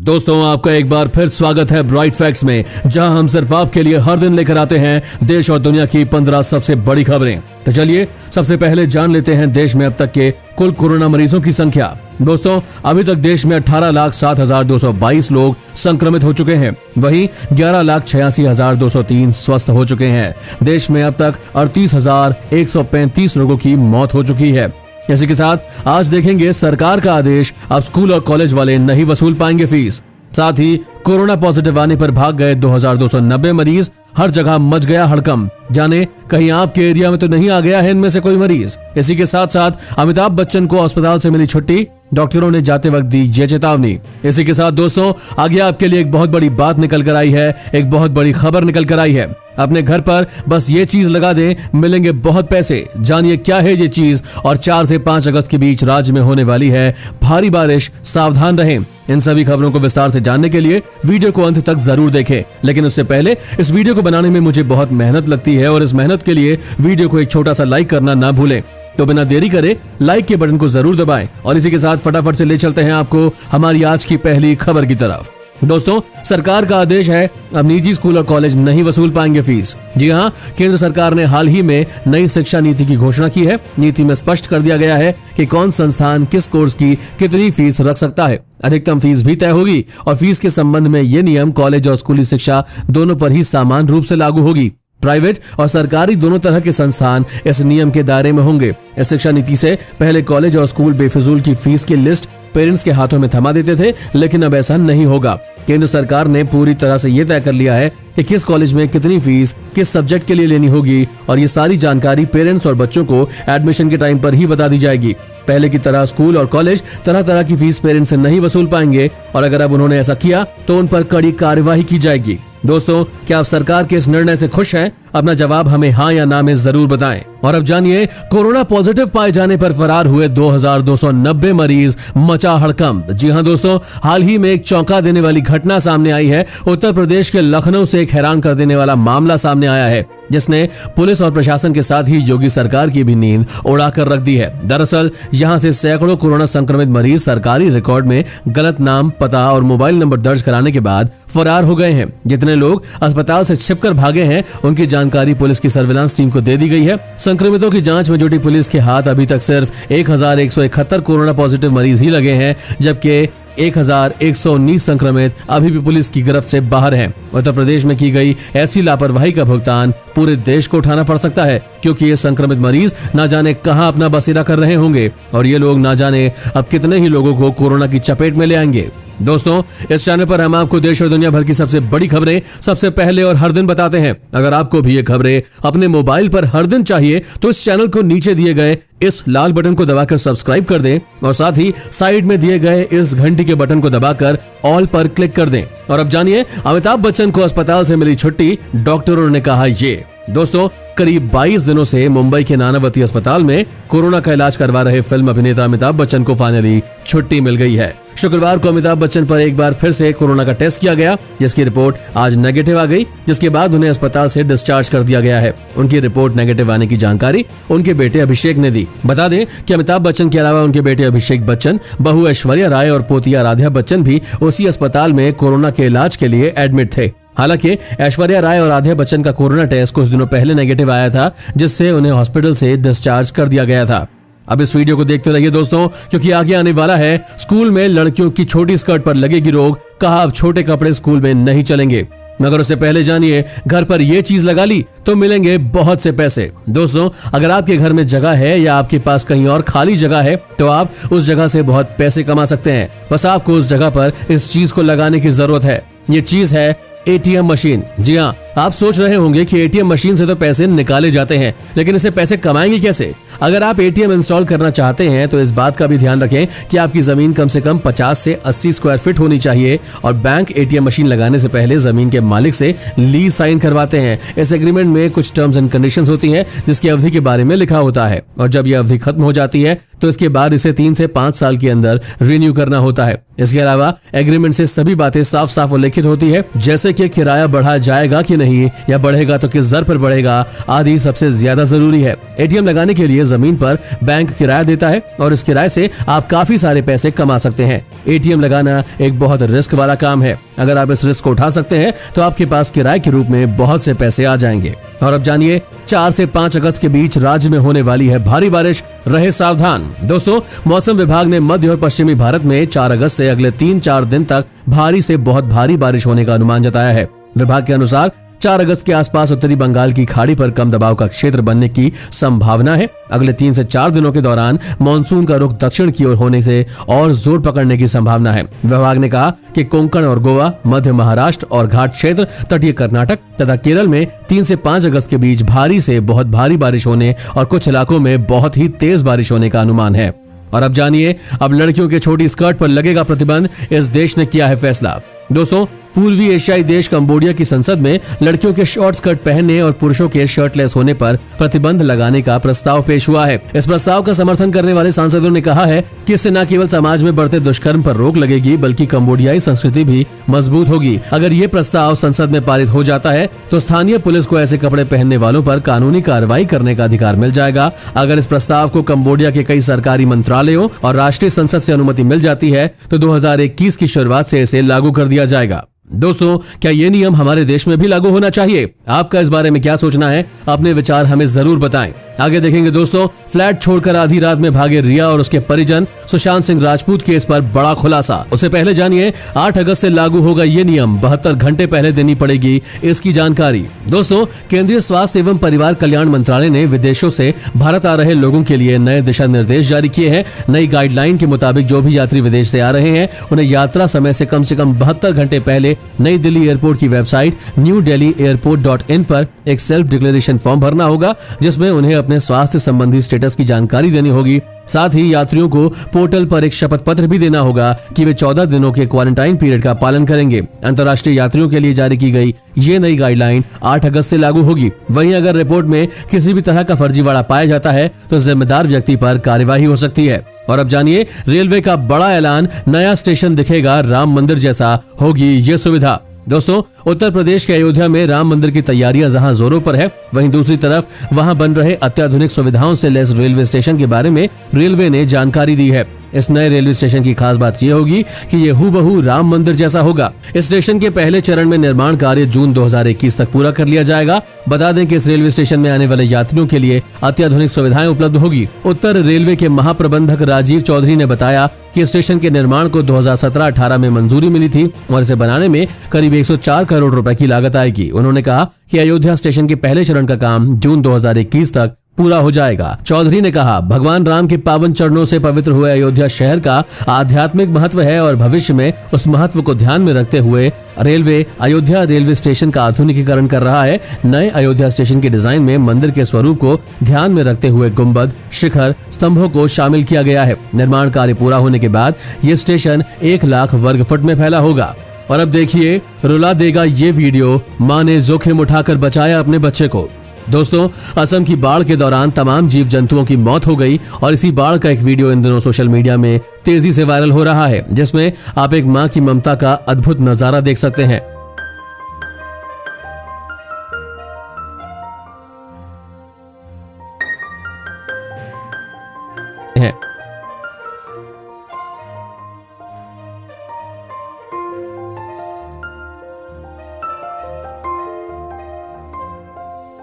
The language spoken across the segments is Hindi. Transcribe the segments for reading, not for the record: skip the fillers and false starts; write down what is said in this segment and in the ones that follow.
दोस्तों, आपका एक बार फिर स्वागत है ब्राइट फैक्ट्स में, जहां हम सिर्फ आपके लिए हर दिन लेकर आते हैं देश और दुनिया की 15 सबसे बड़ी खबरें। तो चलिए सबसे पहले जान लेते हैं देश में अब तक के कुल कोरोना मरीजों की संख्या। दोस्तों, अभी तक देश में 18,07,222 लोग संक्रमित हो चुके हैं, वहीं 11,86,203 स्वस्थ हो चुके हैं। देश में अब तक 38,135 लोगों की मौत हो चुकी है। इसी के साथ आज देखेंगे सरकार का आदेश, अब स्कूल और कॉलेज वाले नहीं वसूल पाएंगे फीस। साथ ही कोरोना पॉजिटिव आने पर भाग गए 2,290 मरीज, हर जगह मच गया हड़कंप। जाने कहीं आपके एरिया में तो नहीं आ गया है इनमें से कोई मरीज। इसी के साथ साथ अमिताभ बच्चन को अस्पताल से मिली छुट्टी, डॉक्टरों ने जाते वक्त दी ये चेतावनी। इसी के साथ दोस्तों, आगे आपके लिए एक बहुत बड़ी बात निकल कर आई है, एक बहुत बड़ी खबर निकल कर आई है। अपने घर पर बस ये चीज लगा दें, मिलेंगे बहुत पैसे। जानिए क्या है ये चीज। और 4 से 5 अगस्त के बीच राज्य में होने वाली है भारी बारिश, सावधान रहें। इन सभी खबरों को विस्तार से जानने के लिए वीडियो को अंत तक जरूर देखें। लेकिन उससे पहले इस वीडियो को बनाने में मुझे बहुत मेहनत लगती है और इस मेहनत के लिए वीडियो को एक छोटा सा लाइक करना ना भूलें। तो बिना देरी करे लाइक के बटन को जरूर दबाएं और इसी के साथ फटाफट से ले चलते हैं आपको हमारी आज की पहली खबर की तरफ। दोस्तों, सरकार का आदेश है, अब निजी स्कूल और कॉलेज नहीं वसूल पाएंगे फीस। जी हां, केंद्र सरकार ने हाल ही में नई शिक्षा नीति की घोषणा की है। नीति में स्पष्ट कर दिया गया है कि कौन संस्थान किस कोर्स की कितनी फीस रख सकता है। अधिकतम फीस भी तय होगी और फीस के संबंध में ये नियम कॉलेज और स्कूली शिक्षा दोनों पर ही समान रूप से लागू होगी। प्राइवेट और सरकारी दोनों तरह के संस्थान इस नियम के दायरे में होंगे। इस शिक्षा नीति से पहले कॉलेज और स्कूल बेफिजूल की फीस की लिस्ट पेरेंट्स के हाथों में थमा देते थे, लेकिन अब ऐसा नहीं होगा। केंद्र सरकार ने पूरी तरह से ये तय कर लिया है कि किस कॉलेज में कितनी फीस किस सब्जेक्ट के लिए लेनी होगी और ये सारी जानकारी पेरेंट्स और बच्चों को एडमिशन के टाइम पर ही बता दी जाएगी। पहले की तरह स्कूल और कॉलेज तरह तरह की फीस पेरेंट्स से नहीं वसूल पाएंगे और अगर अब उन्होंने ऐसा किया तो उन पर कड़ी कार्यवाही की जाएगी। दोस्तों, क्या आप सरकार के इस निर्णय से खुश हैं? अपना जवाब हमें हाँ या ना में जरूर बताएं। और अब जानिए, कोरोना पॉजिटिव पाए जाने पर फरार हुए 2,290 मरीज, मचा हड़कंप। जी हां दोस्तों, हाल ही में एक चौंका देने वाली घटना सामने आई है। उत्तर प्रदेश के लखनऊ से एक हैरान कर देने वाला मामला सामने आया है, जिसने पुलिस और प्रशासन के साथ ही योगी सरकार की भी नींद उड़ाकर रख दी है। दरअसल यहां से सैकड़ों कोरोना संक्रमित मरीज सरकारी रिकॉर्ड में गलत नाम, पता और मोबाइल नंबर दर्ज कराने के बाद फरार हो गए हैं। जितने लोग अस्पताल से छिपकर भागे हैं, उनकी जानकारी पुलिस की सर्विलांस टीम को दे दी गई है। संक्रमितों की जांच में जुटी पुलिस के हाथ अभी तक सिर्फ 1,171 कोरोना पॉजिटिव मरीज ही लगे हैं, जबकि 1,119 संक्रमित अभी भी पुलिस की गिरफ्त से बाहर हैं। उत्तर प्रदेश में की गई ऐसी लापरवाही का भुगतान पूरे देश को उठाना पड़ सकता है, क्योंकि ये संक्रमित मरीज ना जाने कहां अपना बसेरा कर रहे होंगे और ये लोग ना जाने अब कितने ही लोगों को कोरोना की चपेट में ले आएंगे। दोस्तों, इस चैनल पर हम आपको देश और दुनिया भर की सबसे बड़ी खबरें सबसे पहले और हर दिन बताते हैं। अगर आपको भी ये खबरें अपने मोबाइल पर हर दिन चाहिए तो इस चैनल को नीचे दिए गए इस लाल बटन को दबाकर सब्सक्राइब कर दें और साथ ही साइड में दिए गए इस घंटी के बटन को दबाकर ऑल पर क्लिक कर दें। और अब जानिए, अमिताभ बच्चन को अस्पताल से मिली छुट्टी, डॉक्टरों ने कहा ये। दोस्तों, करीब 22 दिनों से मुंबई के नानावती अस्पताल में कोरोना का इलाज करवा रहे फिल्म अभिनेता अमिताभ बच्चन को फाइनली छुट्टी मिल गई है। शुक्रवार को अमिताभ बच्चन पर एक बार फिर से कोरोना का टेस्ट किया गया, जिसकी रिपोर्ट आज नेगेटिव आ गई, जिसके बाद उन्हें अस्पताल से डिस्चार्ज कर दिया गया है। उनकी रिपोर्ट नेगेटिव आने की जानकारी उनके बेटे अभिषेक ने दी। बता दें कि अमिताभ बच्चन के अलावा उनके बेटे अभिषेक बच्चन, बहू ऐश्वर्या राय और पोती आराध्या बच्चन भी उसी अस्पताल में कोरोना के इलाज के लिए एडमिट थे। हालांकि ऐश्वर्या राय और आध्या बच्चन का कोरोना टेस्ट कुछ दिनों पहले नेगेटिव आया था, जिससे उन्हें हॉस्पिटल से डिस्चार्ज कर दिया गया था। अब इस वीडियो को देखते रहिए दोस्तों, क्योंकि आगे आने वाला है स्कूल में लड़कियों की छोटी स्कर्ट पर लगेगी रोक, कहा अब छोटे कपड़े स्कूल में नहीं चलेंगे। मगर उससे पहले जानिए, घर पर ये चीज लगा ली तो मिलेंगे बहुत से पैसे। दोस्तों, अगर आपके घर में जगह है या आपके पास कहीं और खाली जगह है तो आप उस जगह से बहुत पैसे कमा सकते हैं। बस आपको उस जगह पर इस चीज को लगाने की जरूरत है। ये चीज है एटीएम मशीन। जी हाँ, आप सोच रहे होंगे कि एटीएम मशीन से तो पैसे निकाले जाते हैं, लेकिन इससे पैसे कमाएंगे कैसे? अगर आप एटीएम इंस्टॉल करना चाहते हैं तो इस बात का भी ध्यान रखें कि आपकी जमीन कम से कम 50 से 80 स्क्वायर फीट होनी चाहिए और बैंक एटीएम मशीन लगाने से पहले जमीन के मालिक से लीज साइन करवाते हैं। इस एग्रीमेंट में कुछ टर्म्स एंड कंडीशंस होती हैं, जिसकी अवधि के बारे में लिखा होता है और जब यह अवधि खत्म हो जाती है तो इसके बाद इसे 3 से 5 साल के अंदर रिन्यू करना होता है। इसके अलावा एग्रीमेंट से सभी बातें साफ साफ उल्लिखित होती है, जैसे कि किराया बढ़ा जाएगा कि नहीं, या बढ़ेगा तो किस दर पर बढ़ेगा आदि सबसे ज्यादा जरूरी है। एटीएम लगाने के लिए जमीन पर बैंक किराया देता है और इस किराए से आप काफी सारे पैसे कमा सकते हैं। एटीएम लगाना एक बहुत रिस्क वाला काम है। अगर आप इस रिस्क को उठा सकते हैं तो आपके पास किराए के रूप में बहुत से पैसे आ जाएंगे। और अब जानिए 4 से 5 अगस्त के बीच राज्य में होने वाली है भारी बारिश, रहे सावधान। दोस्तों, मौसम विभाग ने मध्य और पश्चिमी भारत में 4 अगस्त से अगले 3-4 दिन तक भारी से बहुत भारी बारिश होने का अनुमान जताया है। विभाग के अनुसार 4 अगस्त के आसपास उत्तरी बंगाल की खाड़ी पर कम दबाव का क्षेत्र बनने की संभावना है। अगले 3 से 4 दिनों के दौरान मानसून का रुख दक्षिण की ओर होने से और जोर पकड़ने की संभावना है। विभाग ने कहा कि कोंकण और गोवा, मध्य महाराष्ट्र और घाट क्षेत्र, तटीय कर्नाटक तथा केरल में 3 से 5 अगस्त के बीच भारी से बहुत भारी बारिश होने और कुछ इलाकों में बहुत ही तेज बारिश होने का अनुमान है। और अब जानिए, अब लड़कियों के छोटी स्कर्ट पर लगेगा प्रतिबंध, इस देश ने किया है फैसला। दोस्तों, पूर्वी एशियाई देश कंबोडिया की संसद में लड़कियों के शॉर्ट स्कर्ट पहनने और पुरुषों के शर्टलेस होने पर प्रतिबंध लगाने का प्रस्ताव पेश हुआ है। इस प्रस्ताव का समर्थन करने वाले सांसदों ने कहा है कि इससे न केवल समाज में बढ़ते दुष्कर्म पर रोक लगेगी, बल्कि कंबोडियाई संस्कृति भी मजबूत होगी। अगर ये प्रस्ताव संसद में पारित हो जाता है तो स्थानीय पुलिस को ऐसे कपड़े पहनने वालों पर कानूनी कार्रवाई करने का अधिकार मिल जाएगा। अगर इस प्रस्ताव को कंबोडिया के कई सरकारी मंत्रालयों और राष्ट्रीय संसद से अनुमति मिल जाती है तो 2021 की शुरुआत से इसे लागू कर दिया जाएगा। दोस्तों, क्या ये नियम हमारे देश में भी लागू होना चाहिए? आपका इस बारे में क्या सोचना है? अपने विचार हमें जरूर बताएं। आगे देखेंगे दोस्तों, फ्लैट छोड़कर आधी रात में भागे रिया और उसके परिजन, सुशांत सिंह राजपूत केस पर बड़ा खुलासा। उससे पहले जानिए 8 अगस्त से लागू होगा ये नियम, 72 घंटे पहले देनी पड़ेगी इसकी जानकारी। दोस्तों, केंद्रीय स्वास्थ्य एवं परिवार कल्याण मंत्रालय ने विदेशों से भारत आ रहे लोगों के लिए नए दिशा निर्देश जारी किए हैं। नई गाइडलाइन के मुताबिक जो भी यात्री विदेश से आ रहे हैं उन्हें यात्रा समय से कम 72 घंटे पहले नई दिल्ली एयरपोर्ट की वेबसाइट newdelhieairport.in पर एक सेल्फ डिक्लेरेशन फॉर्म भरना होगा, जिसमें उन्हें अपने स्वास्थ्य संबंधी स्टेटस की जानकारी देनी होगी। साथ ही यात्रियों को पोर्टल पर एक शपथ पत्र भी देना होगा कि वे 14 दिनों के क्वारंटाइन पीरियड का पालन करेंगे। अंतर्राष्ट्रीय यात्रियों के लिए जारी की गई ये नई गाइडलाइन 8 अगस्त से लागू होगी। वहीं अगर रिपोर्ट में किसी भी तरह का फर्जीवाड़ा पाया जाता है तो जिम्मेदार व्यक्ति पर कार्यवाही हो सकती है। और अब जानिए, रेलवे का बड़ा ऐलान, नया स्टेशन दिखेगा राम मंदिर जैसा, होगी ये सुविधा। दोस्तों, उत्तर प्रदेश के अयोध्या में राम मंदिर की तैयारियां जहां जोरों पर है, वहीं दूसरी तरफ वहां बन रहे अत्याधुनिक सुविधाओं से लैस रेलवे स्टेशन के बारे में रेलवे ने जानकारी दी है। इस नए रेलवे स्टेशन की खास बात यह होगी कि ये हूबहू राम मंदिर जैसा होगा। इस स्टेशन के पहले चरण में निर्माण कार्य जून 2021 तक पूरा कर लिया जाएगा। बता दें कि इस रेलवे स्टेशन में आने वाले यात्रियों के लिए अत्याधुनिक सुविधाएं उपलब्ध होगी। उत्तर रेलवे के महाप्रबंधक राजीव चौधरी ने बताया कि स्टेशन के निर्माण को 2017-18 में मंजूरी मिली थी और इसे बनाने में करीब 104 करोड़ रुपए की लागत आएगी। उन्होंने कहा कि अयोध्या स्टेशन के पहले चरण का काम जून 2021 तक पूरा हो जाएगा। चौधरी ने कहा, भगवान राम के पावन चरणों से पवित्र हुए अयोध्या शहर का आध्यात्मिक महत्व है और भविष्य में उस महत्व को ध्यान में रखते हुए रेलवे अयोध्या रेलवे स्टेशन का आधुनिकीकरण कर रहा है। नए अयोध्या स्टेशन के डिजाइन में मंदिर के स्वरूप को ध्यान में रखते हुए गुंबद, शिखर, स्तंभों को शामिल किया गया है। निर्माण कार्य पूरा होने के बाद ये स्टेशन 1 लाख वर्ग फुट में फैला होगा। और अब देखिए, रुला देगा ये वीडियो, मां ने जोखिम उठाकर बचाया अपने बच्चे को। दोस्तों, असम की बाढ़ के दौरान तमाम जीव जंतुओं की मौत हो गई और इसी बाढ़ का एक वीडियो इन दिनों सोशल मीडिया में तेजी से वायरल हो रहा है, जिसमें आप एक मां की ममता का अद्भुत नजारा देख सकते हैं।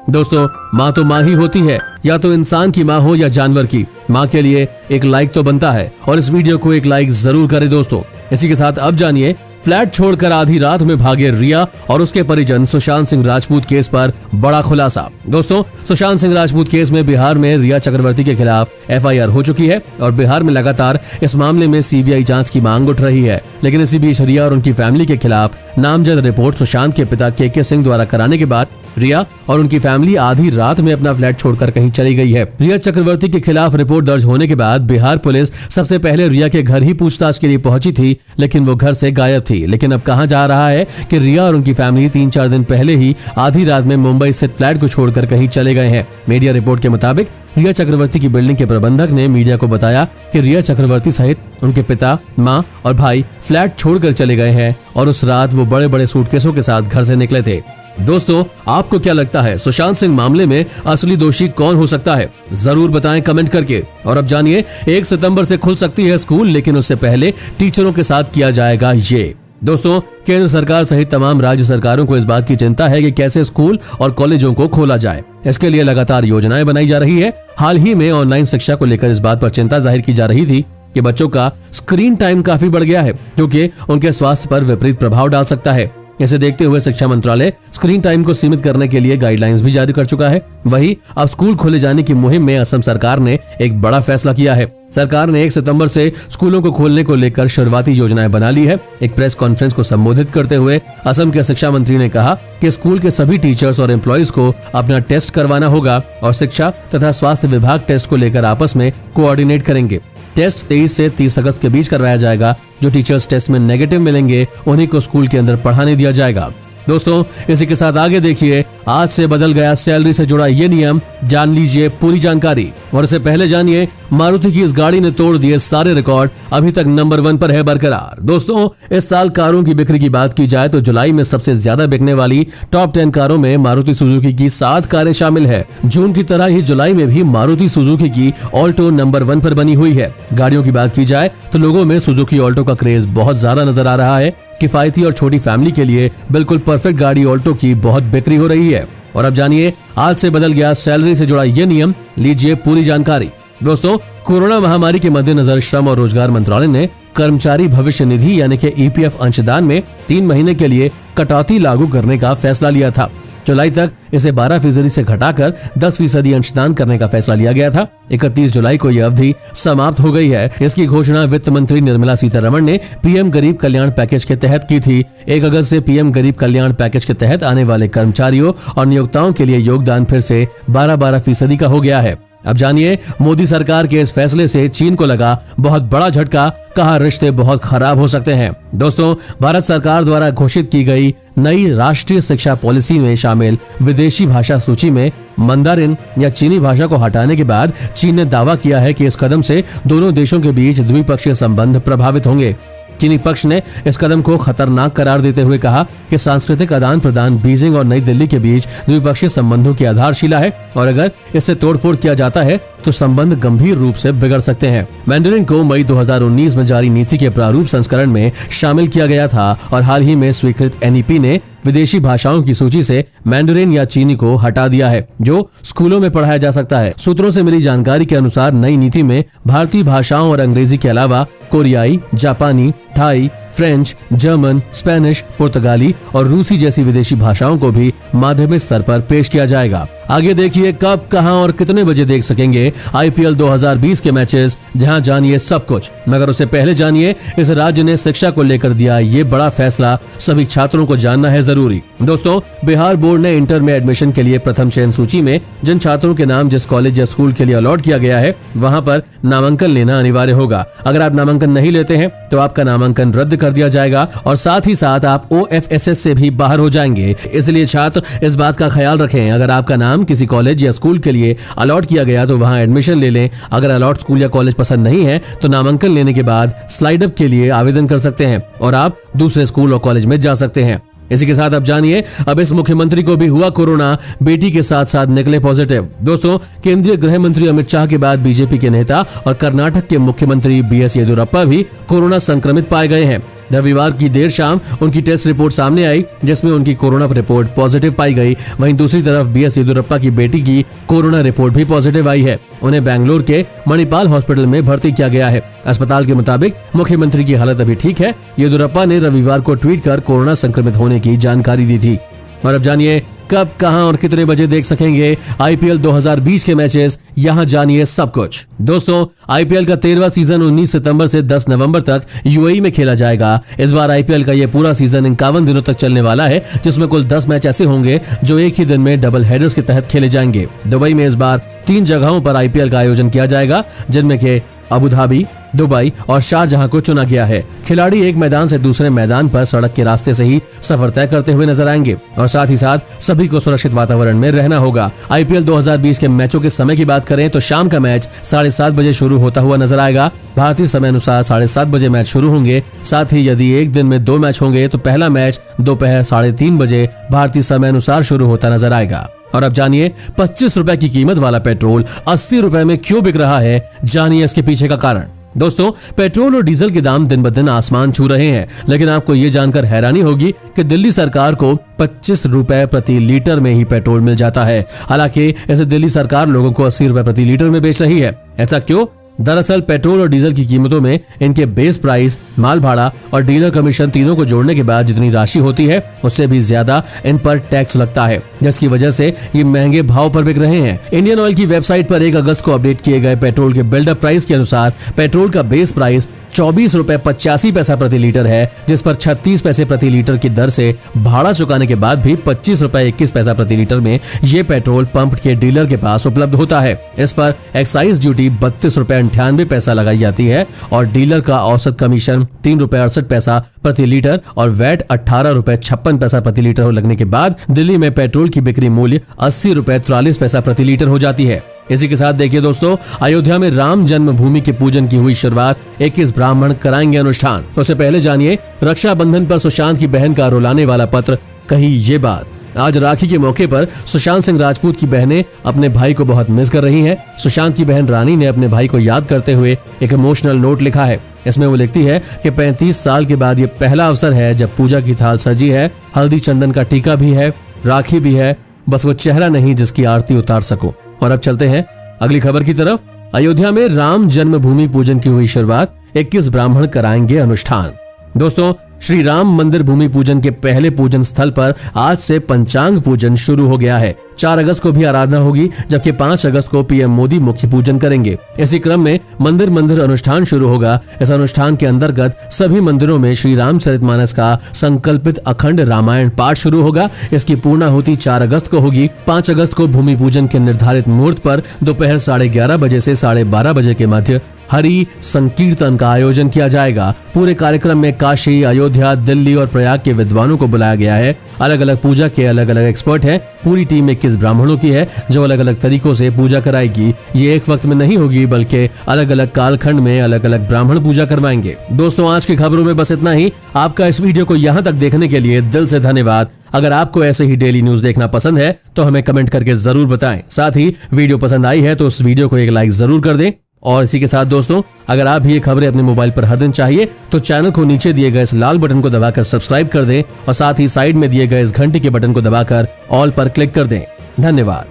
दोस्तों, माँ तो माँ ही होती है, या तो इंसान की माँ हो या जानवर की। माँ के लिए एक लाइक तो बनता है और इस वीडियो को एक लाइक जरूर करें दोस्तों। इसी के साथ अब जानिए, फ्लैट छोड़कर आधी रात में भागे रिया और उसके परिजन, सुशांत सिंह राजपूत केस पर बड़ा खुलासा। दोस्तों, सुशांत सिंह राजपूत केस में बिहार में रिया चक्रवर्ती के खिलाफ FIR हो चुकी है और बिहार में लगातार इस मामले में CBI जांच की मांग उठ रही है। लेकिन इसी बीच रिया और उनकी फैमिली के खिलाफ नामजद रिपोर्ट सुशांत के पिता KK सिंह द्वारा कराने के बाद रिया और उनकी फैमिली आधी रात में अपना फ्लैट छोड़कर कहीं चली गई है। रिया चक्रवर्ती के खिलाफ रिपोर्ट दर्ज होने के बाद बिहार पुलिस सबसे पहले रिया के घर ही पूछताछ के लिए पहुंची थी, लेकिन वो घर से गायब थी। लेकिन अब कहां जा रहा है कि रिया और उनकी फैमिली 3-4 दिन पहले ही आधी रात में मुंबई स्थित फ्लैट को छोड़कर कहीं चले गए हैं। मीडिया रिपोर्ट के मुताबिक रिया चक्रवर्ती की बिल्डिंग के प्रबंधक ने मीडिया को बताया कि रिया चक्रवर्ती सहित उनके पिता, मां और भाई फ्लैट छोड़कर चले गए हैं और उस रात वो बड़े बड़े सूटकेसों के साथ घर से निकले थे। दोस्तों, आपको क्या लगता है, सुशांत सिंह मामले में असली दोषी कौन हो सकता है? जरूर बताएं कमेंट करके। और अब जानिए, 1 सितंबर से खुल सकती है स्कूल, लेकिन उससे पहले टीचरों के साथ किया जाएगा ये। दोस्तों, केंद्र सरकार सहित तमाम राज्य सरकारों को इस बात की चिंता है कि कैसे स्कूल और कॉलेजों को खोला जाए। इसके लिए लगातार योजनाएं बनाई जा रही है। हाल ही में ऑनलाइन शिक्षा को लेकर इस बात पर चिंता जाहिर की जा रही थी कि बच्चों का स्क्रीन टाइम काफी बढ़ गया है, जो कि उनके स्वास्थ्य पर विपरीत प्रभाव डाल सकता है। इसे देखते हुए शिक्षा मंत्रालय स्क्रीन टाइम को सीमित करने के लिए गाइडलाइंस भी जारी कर चुका है। वहीं अब स्कूल खोले जाने की मुहिम में असम सरकार ने एक बड़ा फैसला किया है। सरकार ने 1 सितंबर से स्कूलों को खोलने को लेकर शुरुआती योजनाएं बना ली है। एक प्रेस कॉन्फ्रेंस को संबोधित करते हुए असम के शिक्षा मंत्री ने कहा कि स्कूल के सभी टीचर्स और एम्प्लॉइज को अपना टेस्ट करवाना होगा और शिक्षा तथा स्वास्थ्य विभाग टेस्ट को लेकर आपस में कोऑर्डिनेट करेंगे। टेस्ट 23 से 30 अगस्त के बीच करवाया जाएगा। जो टीचर्स टेस्ट में नेगेटिव मिलेंगे उन्हीं को स्कूल के अंदर पढ़ाने दिया जाएगा। दोस्तों, इसी के साथ आगे देखिए, आज से बदल गया सैलरी से जुड़ा ये नियम। जान लीजिए पूरी जानकारी। और इससे पहले जानिए, मारुति की इस गाड़ी ने तोड़ दिए सारे रिकॉर्ड, अभी तक नंबर 1 पर है बरकरार। दोस्तों, इस साल कारों की बिक्री की बात की जाए तो जुलाई में सबसे ज्यादा बिकने वाली टॉप 10 कारों में मारुति सुजुकी की 7 कारें शामिल है। जून की तरह ही जुलाई में भी मारुति सुजुकी की ऑल्टो नंबर 1 पर बनी हुई है। गाड़ियों की बात की जाए तो लोगों में सुजुकी ऑल्टो का क्रेज बहुत ज्यादा नजर आ रहा है। किफायती और छोटी फैमिली के लिए बिल्कुल परफेक्ट गाड़ी ऑल्टो की बहुत बिक्री हो रही है। और अब जानिए, आज से बदल गया सैलरी से जुड़ा ये नियम। लीजिए पूरी जानकारी। दोस्तों, कोरोना महामारी के मद्देनजर श्रम और रोजगार मंत्रालय ने कर्मचारी भविष्य निधि यानी कि ईपीएफ अंशदान में 3 महीने के लिए कटौती लागू करने का फैसला लिया था। जुलाई तक इसे 12% से घटाकर 10% अंशदान करने का फैसला लिया गया था। 31 जुलाई को यह अवधि समाप्त हो गई है। इसकी घोषणा वित्त मंत्री निर्मला सीतारमण ने पीएम गरीब कल्याण पैकेज के तहत की थी। 1 अगस्त से पीएम गरीब कल्याण पैकेज के तहत आने वाले कर्मचारियों और नियोक्ताओं के लिए योगदान फिर से 12% का हो गया है। अब जानिए, मोदी सरकार के इस फैसले से चीन को लगा बहुत बड़ा झटका। कहा रिश्ते बहुत खराब हो सकते हैं। दोस्तों, भारत सरकार द्वारा घोषित की गई नई राष्ट्रीय शिक्षा पॉलिसी में शामिल विदेशी भाषा सूची में मंदारिन या चीनी भाषा को हटाने के बाद चीन ने दावा किया है कि इस कदम से दोनों देशों के बीच द्विपक्षीय संबंध प्रभावित होंगे। चीनी पक्ष ने इस कदम को खतरनाक करार देते हुए कहा कि सांस्कृतिक आदान प्रदान बीजिंग और नई दिल्ली के बीच द्विपक्षीय संबंधों की आधारशिला है और अगर इससे तोड़फोड़ किया जाता है तो संबंध गंभीर रूप से बिगड़ सकते हैं। मैंडरिन को मई 2019 में जारी नीति के प्रारूप संस्करण में शामिल किया गया था और हाल ही में स्वीकृत एनईपी ने विदेशी भाषाओं की सूची से मैंडरिन या चीनी को हटा दिया है, जो स्कूलों में पढ़ाया जा सकता है। सूत्रों से मिली जानकारी के अनुसार नई नीति में भारतीय भाषाओं और अंग्रेजी के अलावा कोरियाई, जापानी, थाई, फ्रेंच, जर्मन, स्पेनिश, पुर्तगाली और रूसी जैसी विदेशी भाषाओं को भी माध्यमिक स्तर पर पेश किया जाएगा। आगे देखिए कब, कहां और कितने बजे देख सकेंगे आईपीएल 2020 के मैचेस, जहां जानिए सब कुछ। मगर उससे पहले जानिए, इस राज्य ने शिक्षा को लेकर दिया ये बड़ा फैसला, सभी छात्रों को जानना है जरूरी। दोस्तों, बिहार बोर्ड ने इंटर में एडमिशन के लिए प्रथम चयन सूची में जिन छात्रों के नाम जिस कॉलेज या स्कूल के लिए अलॉट किया गया है वहां पर नामांकन लेना अनिवार्य होगा। अगर आप नामांकन नहीं लेते हैं तो आपका नामांकन रद्द कर दिया जाएगा और साथ ही साथ आप OFSS से भी बाहर हो जाएंगे। इसलिए छात्र इस बात का ख्याल रखें, अगर आपका नाम किसी कॉलेज या स्कूल के लिए अलॉट किया गया तो वहां एडमिशन ले लें। अगर अलॉट स्कूल या कॉलेज पसंद नहीं है तो नामांकन लेने के बाद स्लाइड अप के लिए आवेदन कर सकते हैं और आप दूसरे स्कूल और कॉलेज में जा सकते हैं। इसी के साथ अब जानिए, अब इस मुख्यमंत्री को भी हुआ कोरोना, बेटी के साथ साथ निकले पॉजिटिव। दोस्तों, केंद्रीय गृह मंत्री अमित शाह के बाद बीजेपी के नेता और कर्नाटक के मुख्यमंत्री BS येदियुरप्पा भी कोरोना संक्रमित पाए गए हैं। रविवार की देर शाम उनकी टेस्ट रिपोर्ट सामने आई जिसमें उनकी कोरोना रिपोर्ट पॉजिटिव पाई गई। वहीं दूसरी तरफ BS येदियुरप्पा की बेटी की कोरोना रिपोर्ट भी पॉजिटिव आई है। उन्हें बेंगलुरु के मणिपाल हॉस्पिटल में भर्ती किया गया है। अस्पताल के मुताबिक मुख्यमंत्री की हालत अभी ठीक है। येदियुरप्पा ने रविवार को ट्वीट कर कोरोना संक्रमित होने की जानकारी दी थी। और अब जानिए कब, कहां और कितने बजे देख सकेंगे आईपीएल 2020 के मैचेस, यहां जानिए सब कुछ। दोस्तों, आईपीएल का 13वां सीजन 19 सितंबर से 10 नवंबर तक यूएई में खेला जाएगा। इस बार आईपीएल का यह पूरा सीजन 51 दिनों तक चलने वाला है, जिसमें कुल 10 मैच ऐसे होंगे जो एक ही दिन में डबल हेडर्स के तहत खेले जाएंगे। दुबई में इस बार 3 जगहों पर आईपीएल का आयोजन किया जाएगा, जिनमें के अबू धाबी, दुबई और शारजहां को चुना गया है। खिलाड़ी एक मैदान से दूसरे मैदान पर सड़क के रास्ते से ही सफर तय करते हुए नजर आएंगे और साथ ही साथ सभी को सुरक्षित वातावरण में रहना होगा। आईपीएल 2020 के मैचों के समय की बात करें तो शाम का मैच 7:30 बजे शुरू होता हुआ नजर आएगा। भारतीय समय अनुसार 7:30 बजे मैच शुरू होंगे। साथ ही यदि एक दिन में 2 मैच होंगे तो पहला मैच दोपहर 3:30 बजे भारतीय समय अनुसार शुरू होता नजर आएगा। और अब जानिए 25 रुपए की कीमत वाला पेट्रोल 80 रुपए में क्यों बिक रहा है, जानिए इसके पीछे का कारण। दोस्तों, पेट्रोल और डीजल के दाम दिन ब दिन आसमान छू रहे हैं, लेकिन आपको ये जानकर हैरानी होगी कि दिल्ली सरकार को 25 रुपए प्रति लीटर में ही पेट्रोल मिल जाता है। हालांकि इसे दिल्ली सरकार लोगों को 80 रुपए प्रति लीटर में बेच रही है। ऐसा क्यों? दरअसल पेट्रोल और डीजल की कीमतों में इनके बेस प्राइस, माल भाड़ा और डीलर कमीशन तीनों को जोड़ने के बाद जितनी राशि होती है उससे भी ज्यादा इन पर टैक्स लगता है, जिसकी वजह से ये महंगे भाव पर बिक रहे हैं। इंडियन ऑयल की वेबसाइट पर 1 अगस्त को अपडेट किए गए पेट्रोल के बिल्डअप प्राइस के अनुसार पेट्रोल का बेस प्राइस 24 रुपए 85 पैसा प्रति लीटर है, जिस पर 36 पैसे प्रति लीटर की दर से भाड़ा चुकाने के बाद भी 25 रुपए 21 पैसा प्रति लीटर में ये पेट्रोल पंप के डीलर के पास उपलब्ध होता है। इस पर एक्साइज ड्यूटी 32 रुपए 98 पैसा लगाई जाती है और डीलर का औसत कमीशन 3 रुपए 68 पैसा प्रति लीटर और वैट 18 रुपए 56 पैसा प्रति लीटर लगने के बाद दिल्ली में पेट्रोल की बिक्री मूल्य 80 रुपए 43 पैसा प्रति लीटर हो जाती है। इसी के साथ देखिए दोस्तों, अयोध्या में राम जन्मभूमि के पूजन की हुई शुरुआत, 21 ब्राह्मण कराएंगे अनुष्ठान। उससे पहले जानिए रक्षाबंधन पर सुशांत की बहन का रुलाने वाला पत्र, कही ये बात। आज राखी के मौके पर सुशांत सिंह राजपूत की बहनें अपने भाई को बहुत मिस कर रही हैं। सुशांत की बहन रानी ने अपने भाई को याद करते हुए एक इमोशनल नोट लिखा है। इसमें वो लिखती है कि 35 साल के बाद ये पहला अवसर है जब पूजा की थाल सजी है, हल्दी चंदन का टीका भी है, राखी भी है, बस वो चेहरा नहीं जिसकी आरती उतार सकूं। और अब चलते हैं अगली खबर की तरफ। अयोध्या में राम जन्मभूमि पूजन की हुई शुरुआत, 21 ब्राह्मण कराएंगे अनुष्ठान। दोस्तों, श्री राम मंदिर भूमि पूजन के पहले पूजन स्थल पर आज से पंचांग पूजन शुरू हो गया है। 4 अगस्त को भी आराधना होगी, जबकि 5 अगस्त को पीएम मोदी मुख्य पूजन करेंगे। इसी क्रम में मंदिर अनुष्ठान शुरू होगा। इस अनुष्ठान के अंतर्गत सभी मंदिरों में श्री रामचरितमानस का संकल्पित अखंड रामायण पाठ शुरू होगा। इसकी पूर्णाहुति 4 अगस्त को होगी। 5 अगस्त को भूमि पूजन के निर्धारित मुहूर्त पर दोपहर 11:30 बजे से 12:30 बजे के मध्य हरि संकीर्तन का आयोजन किया जाएगा। पूरे कार्यक्रम में काशी, अयोध्या, दिल्ली और प्रयाग के विद्वानों को बुलाया गया है। अलग अलग पूजा के अलग अलग एक्सपर्ट हैं। पूरी टीम 21 ब्राह्मणों की है जो अलग अलग तरीकों से पूजा कराएगी। ये एक वक्त में नहीं होगी, बल्कि अलग अलग कालखंड में अलग अलग ब्राह्मण पूजा करवाएंगे। दोस्तों, आज की खबरों में बस इतना ही। आपका इस वीडियो को यहाँ तक देखने के लिए दिल से धन्यवाद। अगर आपको ऐसे ही डेली न्यूज देखना पसंद है तो हमें कमेंट करके जरूर बताएं। साथ ही वीडियो पसंद आई है तो उस वीडियो को एक लाइक जरूर कर दें। और इसी के साथ दोस्तों, अगर आप भी ये खबरें अपने मोबाइल पर हर दिन चाहिए तो चैनल को नीचे दिए गए इस लाल बटन को दबाकर सब्सक्राइब कर दें और साथ ही साइड में दिए गए इस घंटे के बटन को दबाकर ऑल पर क्लिक कर दें। धन्यवाद।